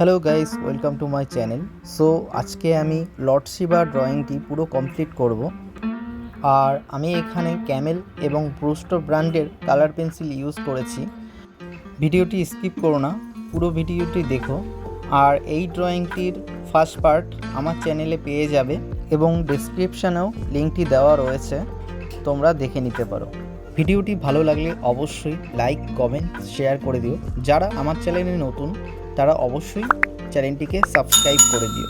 Hello guys, welcome to my channel. So আজকে আমি Lord Shiba ড্রয়িংটি পুরো কমপ্লিট করব। আর আমি এখানে ক্যামেল এবং ব্রুস্টো ব্র্যান্ডের কালার পেন্সিল ইউজ করেছি। ভিডিওটি স্কিপ করো না, পুরো ভিডিওটি দেখো। আর এই ড্রয়িংটির ফার্স্ট পার্ট আমার চ্যানেলে পেয়ে যাবে এবং ডেসক্রিপশানেও লিঙ্কটি দেওয়া রয়েছে, তোমরা দেখে নিতে পারো। ভিডিওটি ভালো লাগলে অবশ্যই লাইক, কমেন্ট, শেয়ার করে দিও। যারা আমার চ্যানেলে নতুন তারা অবশ্যই চ্যানেলটিকে সাবস্ক্রাইব করে দিও।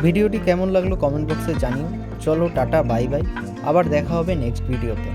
ভিডিওটি কেমন লাগলো কমেন্ট বক্সে জানিও। চলো টাটা, বাই বাই, আবার দেখা হবে নেক্সট ভিডিওতে।